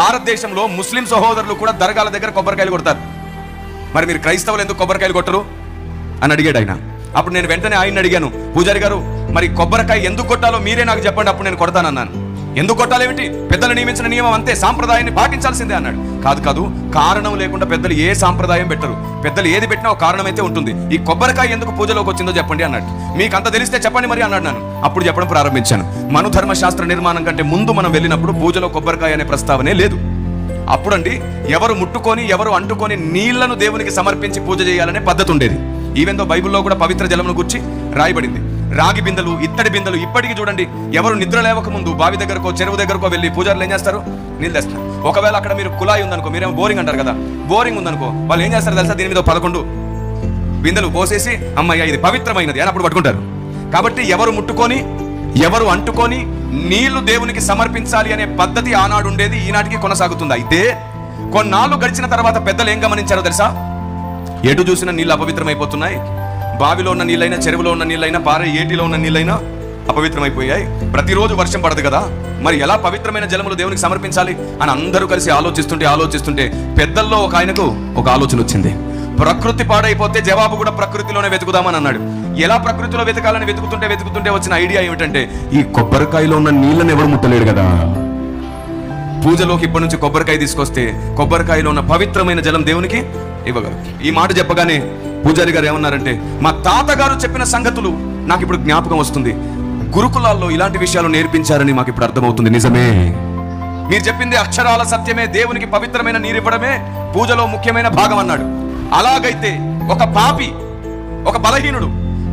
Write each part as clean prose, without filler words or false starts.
భారతదేశంలో ముస్లిం సహోదరులు కూడా దర్గాల దగ్గర కొబ్బరికాయలు కొడతారు. మరి మీరు క్రైస్తవులు ఎందుకు కొబ్బరికాయలు కొట్టరు అని అడిగాడు ఆయన. అప్పుడు నేను వెంటనే ఆయన అడిగాను, పూజారి గారు మరి కొబ్బరికాయ ఎందుకు కొట్టాలో మీరే నాకు చెప్పండి, అప్పుడు నేను కొడతానన్నాను. ఎందుకు కొట్టాలేమిటి, పెద్దలు నియమించిన నియమం అంతే, సాంప్రదాయాన్ని పాటించాల్సిందే అన్నాడు. కాదు, కారణం లేకుండా పెద్దలు ఏ సాంప్రదాయం పెట్టరు, పెద్దలు ఏది పెట్టినా ఒక కారణం అయితే ఉంటుంది. ఈ కొబ్బరికాయ ఎందుకు పూజలోకి వచ్చిందో చెప్పండి అన్నాడు. మీకు అంత తెలిస్తే చెప్పండి మరి అన్నాడు. నేను అప్పుడు చెప్పడం ప్రారంభించాను. మనుధర్మ శాస్త్ర నిర్మాణం కంటే ముందు మనం వెళ్ళినప్పుడు పూజలో కొబ్బరికాయ అనే ప్రస్తావనే లేదు. అప్పుడండి ఎవరు ముట్టుకొని ఎవరు అంటుకొని నీళ్లను దేవునికి సమర్పించి పూజ చేయాలనే పద్ధతి ఉండేది. ఈవెందో బైబిల్లో కూడా పవిత్ర జలమును గురించి రాయబడింది. రాగి బిందెలు, ఇత్తడి బిందెలు ఇప్పటికీ చూడండి, ఎవరు నిద్ర లేవక ముందు బావి దగ్గరకో చెరువు దగ్గరకో వెళ్ళి పూజారులు ఏం చేస్తారు, నీళ్ళు తెస్తారు. ఒకవేళ అక్కడ మీరు కుళాయి ఉందనుకో, మీరేమో బోరింగ్ అంటారు కదా, బోరింగ్ ఉందనుకో, వాళ్ళు ఏం చేస్తారు తెలుసా, దీని మీద 11 బిందెలు పోసేసి అమ్మయ్య ఇది పవిత్రమైనది అని అప్పుడు పట్టుకుంటారు. కాబట్టి ఎవరు ముట్టుకొని ఎవరు అంటుకొని నీళ్లు దేవునికి సమర్పించాలి అనే పద్ధతి ఆనాడు ఉండేది, ఈనాటికి కొనసాగుతుంది. అయితే కొన్నాళ్ళు గడిచిన తర్వాత పెద్దలు ఏం గమనించారో తెలుసా, ఎటు చూసిన నీళ్ళు అపవిత్రమైపోతున్నాయి. బావిలో ఉన్న నీళ్ళైనా, చెరువులో ఉన్న నీళ్ళైనా, పారే ఏటిలో ఉన్న నీళ్ళైనా అపవిత్రమైపోయాయి. ప్రతిరోజు వర్షం పడదు కదా, మరి ఎలా పవిత్రమైన జలములు దేవునికి సమర్పించాలి అని అందరూ కలిసి ఆలోచిస్తుంటే పెద్దల్లో ఒక ఆయనకు ఒక ఆలోచన వచ్చింది. ప్రకృతి పాడైపోతే జవాబు కూడా ప్రకృతిలోనే వెతుకుదామని అన్నాడు. ఎలా ప్రకృతిలో వెతకాలని వెతుకుతుంటే వచ్చిన ఐడియా ఏమిటంటే, ఈ కొబ్బరికాయలో ఉన్న నీళ్ళని ఎవరు ముట్టలేడు కదా, పూజలోకి ఇప్పటి నుంచి కొబ్బరికాయ తీసుకొస్తే కొబ్బరికాయలో ఉన్న పవిత్రమైన జలం దేవునికి ఇవ్వగలరు. ఈ మాట చెప్పగానే పూజారి గారు ఏమన్నారంటే, మా తాతగారు చెప్పిన సంగతులు నాకు ఇప్పుడు జ్ఞాపకం వస్తుంది. గురుకులాల్లో ఇలాంటి విషయాలు నేర్పించారని మాకు ఇప్పుడు అర్థమవుతుంది. నిజమే, మీరు చెప్పింది అక్షరాల సత్యమే, దేవునికి పవిత్రమైన నీరు ఇవ్వడమే పూజలో ముఖ్యమైన భాగం అన్నాడు. అలాగైతే ఒక పాపి, ఒక బలహీనుడు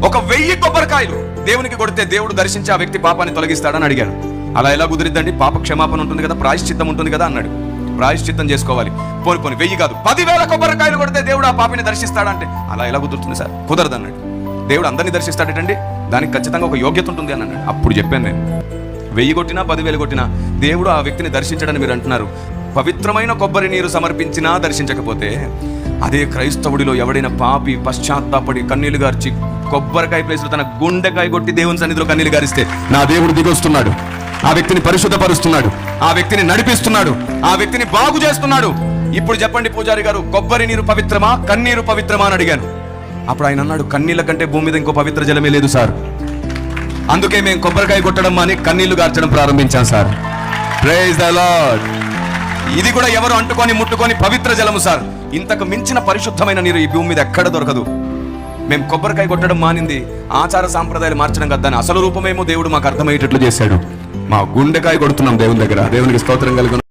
1000 కొబ్బరికాయలు దేవునికి కొడితే దేవుడు దర్శించి ఆ వ్యక్తి పాపాన్ని తొలగిస్తాడని అడిగాడు. అలా ఎలా కుదిరిద్దండి, పాప క్షమాపణ ఉంటుంది కదా, ప్రాయశ్చిత్తం ఉంటుంది కదా అన్నాడు. ప్రాయశ్చిత్తం చేసుకోవాలి. పోని 1000 కాదు 10,000 కొబ్బరికాయలు కొడితే దేవుడు ఆ పాపిని దర్శిస్తాడంటే అలా ఎలా కుదురుతుంది సార్, కుదరదు అన్నాడు. దేవుడు అందరినీ దర్శిస్తాడటండి, దానికి ఖచ్చితంగా ఒక యోగ్యత ఉంటుంది అని అన్నాడు. అప్పుడు చెప్పాను నేను, 1000 కొట్టినా 10,000 కొట్టినా దేవుడు ఆ వ్యక్తిని దర్శించడని మీరు అంటున్నారు. పవిత్రమైన కొబ్బరి నీరు సమర్పించినా దర్శించకపోతే, అదే క్రైస్తవుడిలో ఎవడైనా పాపి పశ్చాత్తాపడి కన్నీళ్లు గార్చి కొబ్బరికాయ ప్లేస్లో తన గుండెకాయ కొట్టి దేవుని సన్నిధిలో కన్నీళ్లు గారిస్తే నా దేవుడు దిగొస్తున్నాడు, ఆ వ్యక్తిని పరిశుద్ధపరుస్తున్నాడు, ఆ వ్యక్తిని నడిపిస్తున్నాడు, ఆ వ్యక్తిని బాగు చేస్తున్నాడు. ఇప్పుడు చెప్పండి పూజారి గారు, కొబ్బరి నీరు పవిత్రమా, కన్నీరు పవిత్రమా అని అడిగాను. అప్పుడు ఆయన అన్నాడు, కన్నీళ్ళ కంటే భూమి మీద ఇంకో పవిత్ర జలమే లేదు సార్, అందుకే మేము కొబ్బరికాయ కొట్టడం అని కన్నీళ్లు గార్చడం ప్రారంభించాం సార్. Praise the lord. ఇది కూడా ఎవరు అంటుకొని ముట్టుకొని పవిత్ర జలము సార్. ఇంతకు మించిన పరిశుద్ధమైన నీరు ఈ భూమి మీద ఎక్కడ దొరకదు. మేము కొబ్బరికాయ కొట్టడం మానింది ఆచార సాంప్రదాయాలు మార్చడం కదా, అసలు రూపమేమో దేవుడు మాకు అర్థమయ్యేటట్లు చేశాడు. మా గుండెకాయ కొడుతున్నాం దేవుని దగ్గర. దేవునికి స్తోత్రం కలుగును.